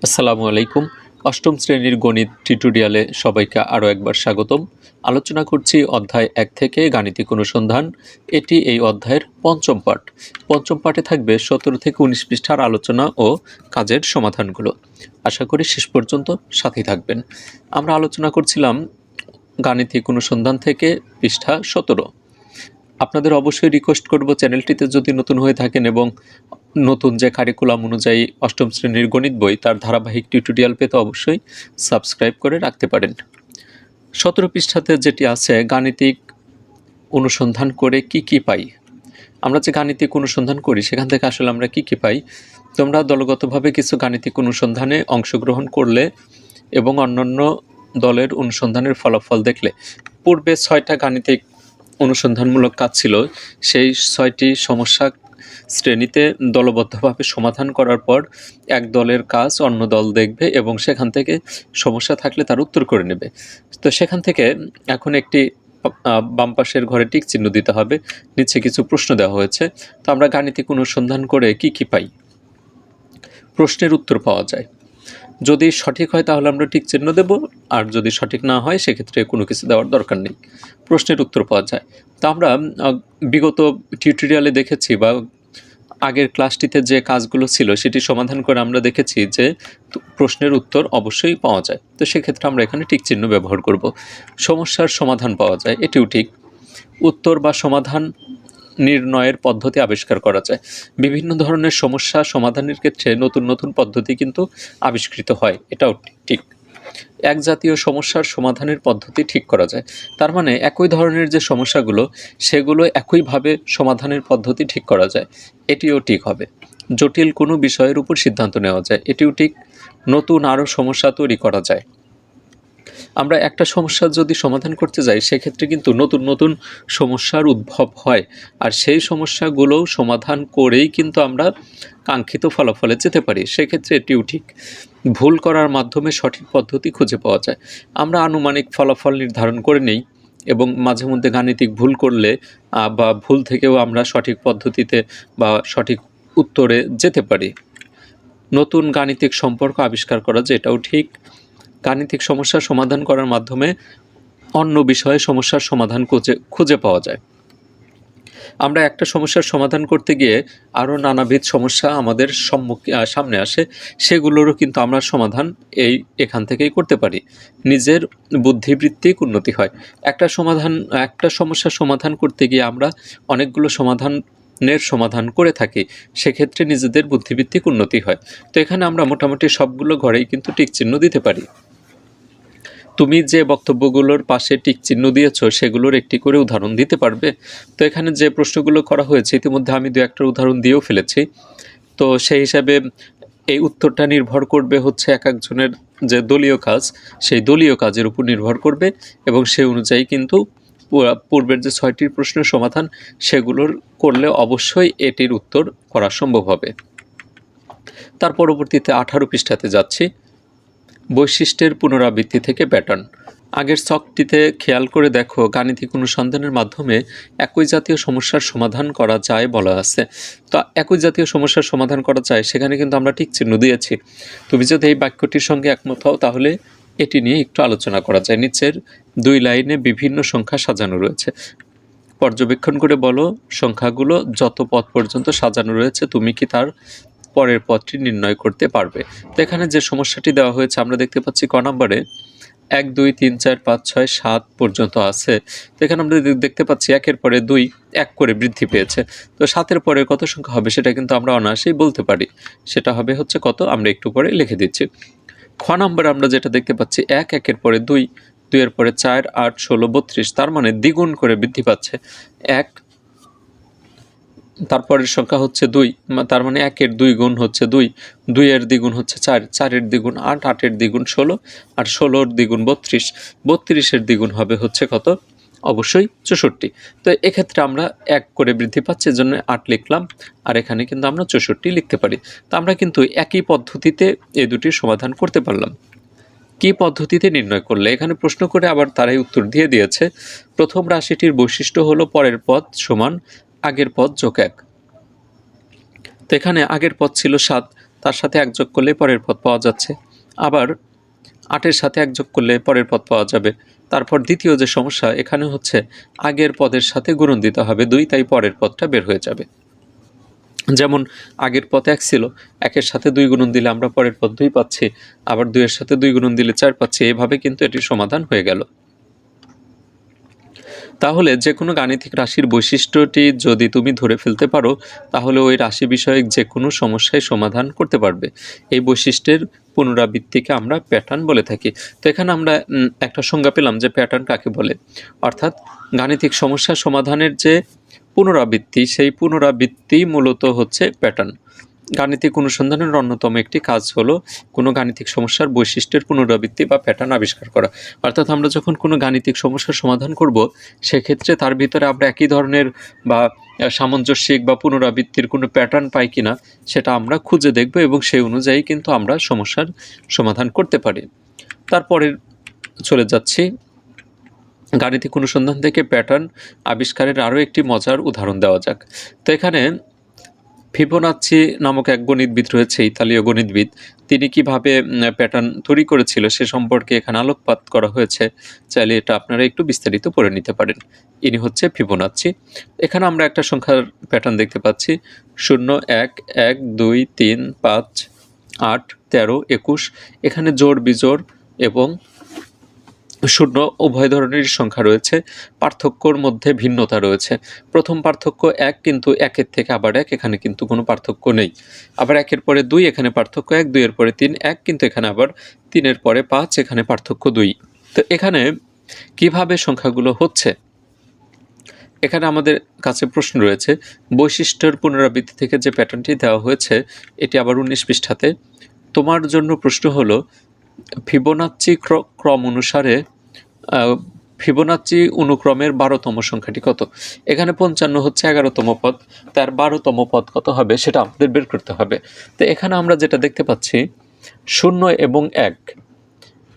আসসালামু আলাইকুম। অষ্টম শ্রেণীর গণিত টিউটোরিয়ালে সবাইকে আরও একবার স্বাগতম। আলোচনা করছি অধ্যায় 1 থেকে গাণিতিক অনুসন্ধান। এটি এই অধ্যায়ের পঞ্চম পাঠ। পঞ্চম পাঠে থাকবে 17 থেকে 19 পৃষ্ঠার আলোচনা ও কাজের সমাধানগুলো। আশা করি শেষ পর্যন্ত সাথেই থাকবেন। আমরা আলোচনা করছিলাম গাণিতিক অনুসন্ধান থেকে পৃষ্ঠা 17। আপনাদের অবশ্যই রিকোয়েস্ট করব, চ্যানেলটিতে যদি নতুন হয়ে থাকেন এবং নতুন যে কারিকুলাম অনুযায়ী অষ্টম শ্রেণীর গণিত বই তার ধারাবাহিক টিউটোরিয়াল পেতে অবশ্যই সাবস্ক্রাইব করে রাখতে পারেন। 17 পৃষ্ঠাতে যেটি আছে, গাণিতিক অনুসন্ধান করে কি পাই। আমরা যে গাণিতিক অনুসন্ধান করি সেখান থেকে আসলে আমরা কি পাই। তোমরা দলগতভাবে কিছু গাণিতিক অনুসন্ধানে অংশগ্রহণ করলে এবং অন্যান্য দলের অনুসন্ধানের ফলাফল দেখলে, পূর্বে 6টা গাণিতিক অনুসন্ধানমূলক কাজ ছিল। সেই 6টি সমস্যা শ্রেণীতে দলবদ্ধভাবে সমাধান করার পর এক দলের কাজ অন্য দল দেখবে এবং সেখান থেকে সমস্যা থাকলে তার উত্তর করে নেবে। তো সেখান থেকে এখন একটি বাম পাশের ঘরে টিক চিহ্ন দিতে হবে। নিচে কিছু প্রশ্ন দেওয়া হয়েছে। তো আমরা গাণিতিক অনুসন্ধান করে কি পাই। প্রশ্নের উত্তর পাওয়া যায়। যদি সঠিক হয় তাহলে আমরা টিক চিহ্ন দেব, আর যদি সঠিক না হয় সেক্ষেত্রে কোনো কিছু দেওয়ার দরকার নেই। প্রশ্নের উত্তর পাওয়া যায়। তা আমরা বিগত টিউটোরিয়ালে দেখেছি বা আগের ক্লাসটিতে যে কাজগুলো ছিল সেটি সমাধান করে আমরা দেখেছি যে প্রশ্নের উত্তর অবশ্যই পাওয়া যায়। তো সেক্ষেত্রে আমরা এখানে টিক চিহ্ন ব্যবহার করব। সমস্যার সমাধান পাওয়া যায়, এটিও ঠিক। উত্তর বা সমাধান নির্ণয়ের পদ্ধতি আবিষ্কার করা যায়। বিভিন্ন ধরনের সমস্যা সমাধানের ক্ষেত্রে নতুন নতুন পদ্ধতি কিন্তু আবিষ্কৃত হয়, এটাও ঠিক। এক জাতীয় সমস্যার সমাধানের পদ্ধতি ঠিক করা যায়। তার মানে একই ধরনের যে সমস্যাগুলো সেগুলো একইভাবে সমাধানের পদ্ধতি ঠিক করা যায়, এটিও ঠিক হবে। জটিল কোনো বিষয়ের উপর সিদ্ধান্ত নেওয়া যায়, এটিও ঠিক। নতুন আরও সমস্যা তৈরি করা যায়। আমরা একটা সমস্যা যদি সমাধান করতে যাই সেক্ষেত্রে কিন্তু নতুন নতুন সমস্যার উদ্ভব হয়, আর সেই সমস্যাগুলোও সমাধান করেই কিন্তু আমরা কাঙ্ক্ষিত ফলাফলে যেতে পারি। সেক্ষেত্রে এটিও ঠিক। ভুল করার মাধ্যমে সঠিক পদ্ধতি খুঁজে পাওয়া যায়। আমরা আনুমানিক ফলাফল নির্ধারণ করে নেই এবং মাঝে মধ্যে গাণিতিক ভুল করলে বা ভুল থেকেও আমরা সঠিক পদ্ধতিতে বা সঠিক উত্তরে যেতে পারি। নতুন গাণিতিক সম্পর্ক আবিষ্কার করা যায়, এটাও ঠিক। গাণিতিক সমস্যার সমাধান করার মাধ্যমে অন্য বিষয়ে সমস্যার সমাধান খুঁজে পাওয়া যায়। আমরা একটা সমস্যার সমাধান করতে গিয়ে আরও নানাবিধ সমস্যা আমাদের সামনে আসে, সেগুলোরও কিন্তু আমরা সমাধান এখান থেকেই করতে পারি। নিজের বুদ্ধিবৃত্তিক উন্নতি হয়। একটা সমস্যার সমাধান করতে গিয়ে আমরা অনেকগুলো সমাধান করে থাকি, সেক্ষেত্রে নিজেদের বুদ্ধিবৃত্তিক উন্নতি হয়। তো এখানে আমরা মোটামুটি সবগুলো ঘরেই কিন্তু টিক চিহ্ন দিতে পারি। তুমি যে বক্তব্যগুলোর পাশে টিক চিহ্ন দিয়েছ সেগুলোর একটি করে উদাহরণ দিতে পারবে? তো এখানে যে প্রশ্নগুলো করা হয়েছে ইতিমধ্যে আমি 2-1টা উদাহরণ দিয়েও ফেলেছি। তো সেই হিসাবে এই উত্তরটা নির্ভর করবে হচ্ছে এক একজনের যে দলীয় কাজ, সেই দলীয় কাজের উপর নির্ভর করবে এবং সেই অনুযায়ী কিন্তু পূর্বের যে 6টির প্রশ্নের সমাধান সেগুলোর করলে অবশ্যই এটির উত্তর করা সম্ভব হবে। তার পরবর্তীতে 18 পৃষ্ঠাতে যাচ্ছি। বৈশিষ্ট্যের পুনরাবৃত্তি থেকে প্যাটার্ন। আগের ছকটিতে খেয়াল করে দেখো, গাণিতিক অনুসন্ধানের মাধ্যমে একই জাতীয় সমস্যার সমাধান করা যায় বলা আছে। তো একই জাতীয় সমস্যার সমাধান করা যায়, সেখানে কিন্তু আমরা টিক চিহ্ন দিয়েছি। তুমি যদি এই বাক্যটির সঙ্গে একমত হও তাহলে এটি নিয়ে একটু আলোচনা করা যায়। নিচের 2 লাইনে বিভিন্ন সংখ্যা সাজানো রয়েছে। পর্যবেক্ষণ করে বলো, সংখ্যাগুলো যত পদ পর্যন্ত সাজানো রয়েছে তুমি কি তার পরের পদটি নির্ণয় করতে পারবে। তো এখানে যে সমস্যাটি দেওয়া হয়েছে আমরা দেখতে পাচ্ছি ক নম্বরে 1 2 3 4 5 6 7 পর্যন্ত আছে। তো এখানে আমরা দেখতে পাচ্ছি 1-এর পরে 2 1 করে বৃদ্ধি পেয়েছে। তো 7-এর পরে কত সংখ্যা হবে সেটা কিন্তু আমরা অনায়াসেই বলতে পারি। সেটা হবে হচ্ছে কত, আমরা একটু পরে লিখে দিচ্ছি। খ নম্বরে আমরা যেটা দেখতে পাচ্ছি 1 1-এর পরে 2 2-এর পরে 4 8 16 32, তার মানে দ্বিগুণ করে বৃদ্ধি পাচ্ছে। 1, তারপরের সংখ্যা হচ্ছে 2, তার মানে 1-এর 2 গুণ হচ্ছে 2, 2-এর দ্বিগুণ হচ্ছে 4, 4-এর দ্বিগুণ 8, 8-এর দ্বিগুণ 16, আর 16-র দ্বিগুণ 32, 32-এর দ্বিগুণ হবে হচ্ছে কত, অবশ্যই 64। তো এক্ষেত্রে আমরা 1 করে বৃদ্ধি পাচ্ছে, এজন্য 8 লিখলাম, আর এখানে কিন্তু আমরা 64 লিখতে পারি। তো আমরা কিন্তু একই পদ্ধতিতে এই দুটির সমাধান করতে পারলাম। কি পদ্ধতিতে নির্ণয় করলে, এখানে প্রশ্ন করে আবার তারাই উত্তর দিয়ে দিয়েছে। প্রথম রাশিটির বৈশিষ্ট্য হলো পরের পদ সমান আগের পদ যোগ 1। তো এখানে আগের পদ ছিল 7, তার সাথে 1 যোগ করলে পরের পদ পাওয়া যাচ্ছে। আবার 8-এর সাথে 1 যোগ করলে পরের পদ পাওয়া যাবে। তারপর দ্বিতীয় যে সমস্যা, এখানে হচ্ছে আগের পদের সাথে গুণন দিতে হবে 2, তাই পরের পদটা বের হয়ে যাবে। যেমন আগের পদ 1 ছিল, 1-এর সাথে 2 গুণন দিলে আমরা পরের পদ 2 পাচ্ছি, আবার 2-এর সাথে 2 গুণন দিলে 4 পাচ্ছি। এভাবে কিন্তু এটির সমাধান হয়ে গেল। তাহলে যে কোনো গাণিতিক রাশির বৈশিষ্ট্যটি যদি তুমি ধরে ফেলতে পারো, তাহলে ওই রাশি বিষয়ক যে কোনো সমস্যায় সমাধান করতে পারবে। এই বৈশিষ্ট্যের পুনরাবৃত্তিকে আমরা প্যাটার্ন বলে থাকি। তো এখানে আমরা একটা সংজ্ঞা পেলাম যে প্যাটার্ন কাকে বলে, অর্থাৎ গাণিতিক সমস্যা সমাধানের যে পুনরাবৃত্তি, সেই পুনরাবৃত্তি মূলত হচ্ছে প্যাটার্ন। গাণিতিক অনুসন্ধানের অন্যতম একটি কাজ হলো কোনো গাণিতিক সমস্যার বৈশিষ্ট্যের পুনরাবৃত্তি বা প্যাটার্ন আবিষ্কার করা। অর্থাৎ আমরা যখন কোনো গাণিতিক সমস্যার সমাধান করব, সেক্ষেত্রে তার ভিতরে আমরা একই ধরনের বা সামঞ্জস্যিক বা পুনরাবৃত্তির কোনো প্যাটার্ন পাই কিনা সেটা আমরা খুঁজে দেখব, এবং সেই অনুযায়ী কিন্তু আমরা সমস্যার সমাধান করতে পারি। তারপরে চলে যাচ্ছি গাণিতিক অনুসন্ধান থেকে প্যাটার্ন আবিষ্কারের আরও একটি মজার উদাহরণ দেওয়া যাক। তো এখানে ফিবোনাচ্চি নামক এক গণিতবিদ রয়েছে, ইতালীয় গণিতবিদ। তিনি কিভাবে প্যাটার্ন তৈরি করেছিল সে সম্পর্কে এখানে আলোকপাত করা হয়েছে। চাইলে এটা আপনারা একটু বিস্তারিত পড়ে নিতে পারেন। ইনি হচ্ছে ফিবোনাচ্চি। এখানে আমরা একটা সংখ্যার প্যাটার্ন দেখতে পাচ্ছি, 0, 1, 1, 2, 3, 5, 8, 13, 21। এখানে জোড় বিজোড় এবং শূন্য উভয় ধরনের সংখ্যা রয়েছে। পার্থক্যর মধ্যে ভিন্নতা রয়েছে। প্রথম পার্থক্য 1, কিন্তু 1-এর থেকে আবার 1, এখানে কিন্তু কোনো পার্থক্য নেই। আবার 1-এর পরে 2, এখানে পার্থক্য 1, 2-এর পরে 3, 1, কিন্তু এখানে আবার 3-এর পরে 5, এখানে পার্থক্য 2। তো এখানে কিভাবে সংখ্যাগুলো হচ্ছে, এখানে আমাদের কাছে প্রশ্ন রয়েছে। বৈশিষ্ট্যের পুনরাবৃত্তি থেকে যে প্যাটার্নটি দেওয়া হয়েছে, এটি আবার 19 পৃষ্ঠাতে। তোমার জন্য প্রশ্ন হলো ফিবোনাচ্চি ক্রম অনুসারে ফিবোনাচ্চি অনুক্রমের 12তম সংখ্যাটি কত? এখানে 55 হচ্ছে 11তম পদ, তার 12তম পদ কত হবে সেটা আমাদের বের করতে হবে। তো এখানে আমরা যেটা দেখতে পাচ্ছি, 0 এবং 1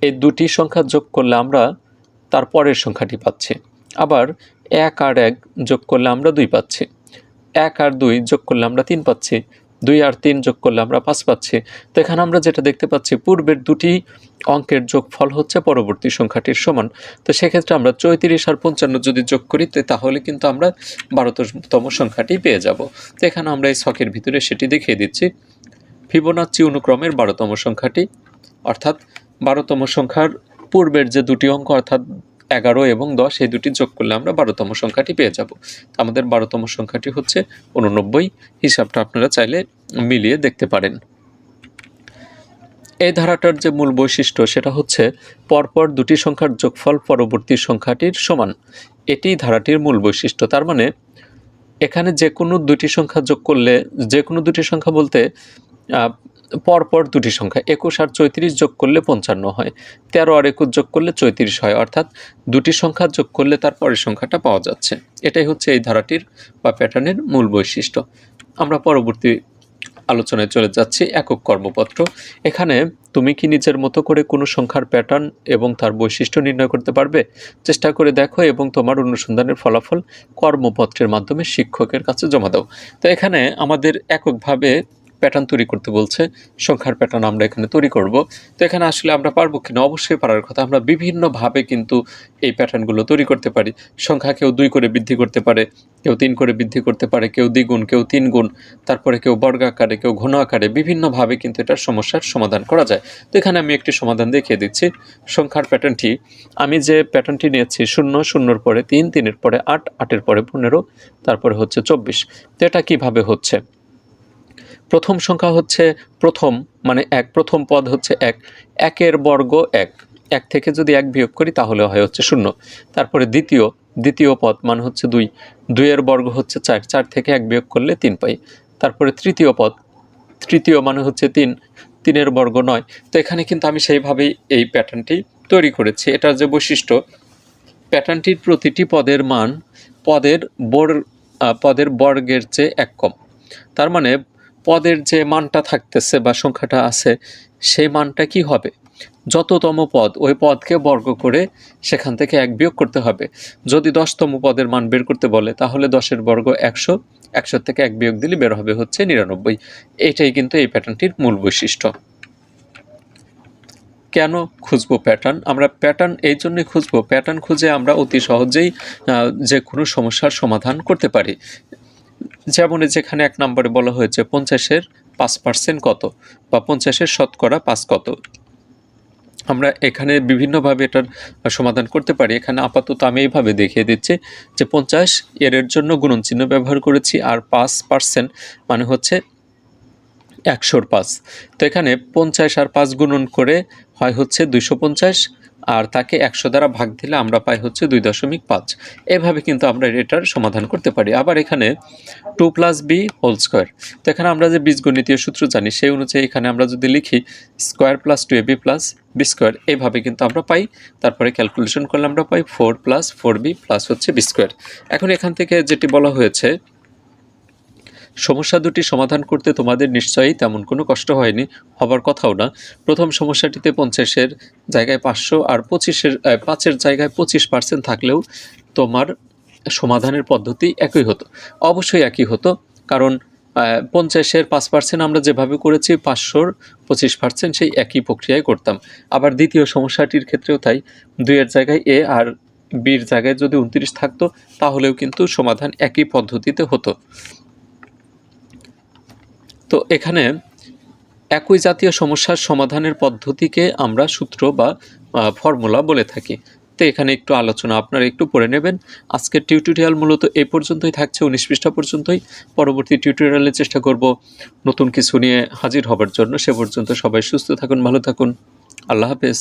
এই দুটি সংখ্যা যোগ করলে আমরা তার পরের সংখ্যাটি পাচ্ছি। আবার 1 আর 1 যোগ করলে আমরা 2 পাচ্ছি। 1 আর 2 যোগ করলে আমরা 3 পাচ্ছি। 2 আর 3 যোগ করলে আমরা 5 পাচ্ছি। তো এখানে আমরা যেটা দেখতে পাচ্ছি, পূর্বের দুটি অঙ্কের যোগফল হচ্ছে পরবর্তী সংখ্যাটির সমান। তো সেক্ষেত্রে আমরা 34 আর 55 যদি যোগ করি, তাহলে কিন্তু আমরা 12তম সংখ্যাটি পেয়ে যাব। তো এখানে আমরা এই ছকের ভিতরে সেটি দেখিয়ে দিচ্ছি। ফিবোনাচ্চি অনুক্রমের 12তম সংখ্যাটি, অর্থাৎ 12তম সংখ্যার পূর্বের যে দুটি অঙ্ক, অর্থাৎ 11 এবং 10, এই দুটি যোগ করলে আমরা 12তম সংখ্যাটি পেয়ে যাব। আমাদের 12তম সংখ্যাটি হচ্ছে 89। হিসাবটা আপনারা চাইলে মিলিয়ে দেখতে পারেন। এই ধারাটার যে মূল বৈশিষ্ট্য, সেটা হচ্ছে পরপর দুটি সংখ্যার যোগফল পরবর্তী সংখ্যাটির সমান। এটি ধারাটির মূল বৈশিষ্ট্য। তার মানে এখানে যে কোনো দুটি সংখ্যা যোগ করলে, যে কোনো দুটি সংখ্যা বলতে পরপর দুটি সংখ্যা 21 আর 34 যোগ করলে 55 হয়, 13 আর 21 যোগ করলে 34 হয়, অর্থাৎ দুটি সংখ্যা যোগ করলে তার পরের সংখ্যাটা পাওয়া যাচ্ছে। এটাই হচ্ছে এই ধারাটির বা প্যাটার্নের মূল বৈশিষ্ট্য। আমরা পরবর্তী আলোচনায় চলে যাচ্ছি একক কর্মপত্র। এখানে তুমি কি নিজের মতো করে কোনো সংখ্যার প্যাটার্ন এবং তার বৈশিষ্ট্য নির্ণয় করতে পারবে? চেষ্টা করে দেখো এবং তোমার অনুসন্ধানের ফলাফল কর্মপত্রের মাধ্যমে শিক্ষকের কাছে জমা দাও। তো এখানে আমাদের এককভাবে প্যাটার্ন তৈরি করতে বলছে, সংখ্যার প্যাটার্ন আমরা এখানে তৈরি করব। তো এখানে আসলে আমরা পারবো কিনা, অবশ্যই পারার কথা। আমরা বিভিন্নভাবে কিন্তু এই প্যাটার্নগুলো তৈরি করতে পারি। সংখ্যা কেউ 2 করে বৃদ্ধি করতে পারে, কেউ 3 করে বৃদ্ধি করতে পারে, কেউ দ্বিগুণ, কেউ 3 গুণ, তারপরে কেউ বর্গাকারে, কেউ ঘন আকারে, বিভিন্নভাবে কিন্তু এটার সমস্যার সমাধান করা যায়। তো এখানে আমি একটি সমাধান দেখিয়ে দিচ্ছি। সংখ্যার প্যাটার্নটি, আমি যে প্যাটার্নটি নিয়েছি, 0, 0-এর পরে 3, 3-এর পরে 8, 8-এর পরে 15, তারপরে হচ্ছে 24। তো এটা কীভাবে হচ্ছে? প্রথম সংখ্যা হচ্ছে প্রথম, মানে 1, প্রথম পদ হচ্ছে 1, 1-এর বর্গ 1, 1 থেকে যদি 1 বিয়োগ করি তাহলে হয় হচ্ছে 0। তারপরে দ্বিতীয় পদ মানে হচ্ছে 2, 2-এর বর্গ হচ্ছে 4, 4 থেকে 1 বিয়োগ করলে 3 পাই। তারপরে তৃতীয় পদ, তৃতীয় মানে হচ্ছে 3, 3-এর বর্গ 9। তো এখানে কিন্তু আমি সেইভাবেই এই প্যাটার্নটি তৈরি করেছি। এটার যে বৈশিষ্ট্য, প্যাটার্নটির প্রতিটি পদের মান পদের বর্গের চেয়ে 1 কম। তার মানে পদের যে মানটা থাকতেছে বা সংখ্যাটা আছে, সেই মানটা কি হবে? যততম পদ ওই পদকে বর্গ করে সেখান থেকে 1 বিয়োগ করতে হবে। যদি 10তম পদের মান বের করতে বলে তাহলে 10-এর বর্গ 100, 100 থেকে 1 বিয়োগ দিলে বের হবে হচ্ছে 99। এটাই কিন্তু এই প্যাটার্নটির মূল বৈশিষ্ট্য। কেন খুঁজবো প্যাটার্ন? আমরা প্যাটার্ন এই জন্যই খুঁজবো, প্যাটার্ন খুঁজে আমরা অতি সহজেই যে কোনো সমস্যার সমাধান করতে পারি। যেমন যেখানে 1 নম্বরে বলা হয়েছে 50-এর 5% কত, বা 50-এর শতকরা 5 কত। আমরা এখানে বিভিন্নভাবে এটার সমাধান করতে পারি। এখানে আপাতত আমি এইভাবে দেখিয়ে দিচ্ছি যে 50 এর জন্য গুণন চিহ্ন ব্যবহার করেছি, আর 5% মানে হচ্ছে 100-র 5। তো এখানে 50 আর 5 গুণন করে হয় হচ্ছে 250, আর তাকে 100 দ্বারা ভাগ দিলে আমরা পাই হচ্ছে 2.5। এভাবে কিন্তু আমরা এটার সমাধান করতে পারি। আবার এখানে 2 + b হোল স্কোয়ার, তো এখানে আমরা যে বীজগণিতীয় সূত্র জানি সেই অনুযায়ী এখানে আমরা যদি লিখি square plus 2ab plus b square, এইভাবে কিন্তু আমরা পাই। তারপরে ক্যালকুলেশন করলে আমরা পাই 4 + 4b প্লাস হচ্ছে b স্কোয়ার। এখন এখান থেকে যেটি বলা হয়েছে, সমস্যা দুটি সমাধান করতে তোমাদের নিশ্চয়ই তেমন কোনো কষ্ট হয়নি, হবার কথাও না। প্রথম সমস্যাটিতে 50-এর জায়গায় 500 আর 5-এর জায়গায় 25% থাকলেও তোমার সমাধানের পদ্ধতি একই হতো, অবশ্যই একই হতো, কারণ 50-এর 5% আমরা যেভাবে করেছি 500-র 25% সেই একই প্রক্রিয়ায় করতাম। আবার দ্বিতীয় সমস্যাটির ক্ষেত্রেও তাই, 2-এর জায়গায় a আর b-র জায়গায় যদি 29 থাকতো তাহলেও কিন্তু সমাধান একই পদ্ধতিতে হতো। তো এখানে একই জাতীয় সমস্যার সমাধানের পদ্ধতিকে আমরা সূত্র বা ফর্মুলা বলে থাকি। তো এখানে একটু আলোচনা আপনারা একটু পড়ে নেবেন। আজকের টিউটোরিয়াল মূলত এই পর্যন্তই থাকছে, 19 পৃষ্ঠা পর্যন্তই। পরবর্তী টিউটোরিয়ালে চেষ্টা করব নতুন কিছু নিয়ে হাজির হবার জন্য। সে পর্যন্ত সবাই সুস্থ থাকুন, ভালো থাকুন। আল্লাহ হাফেজ।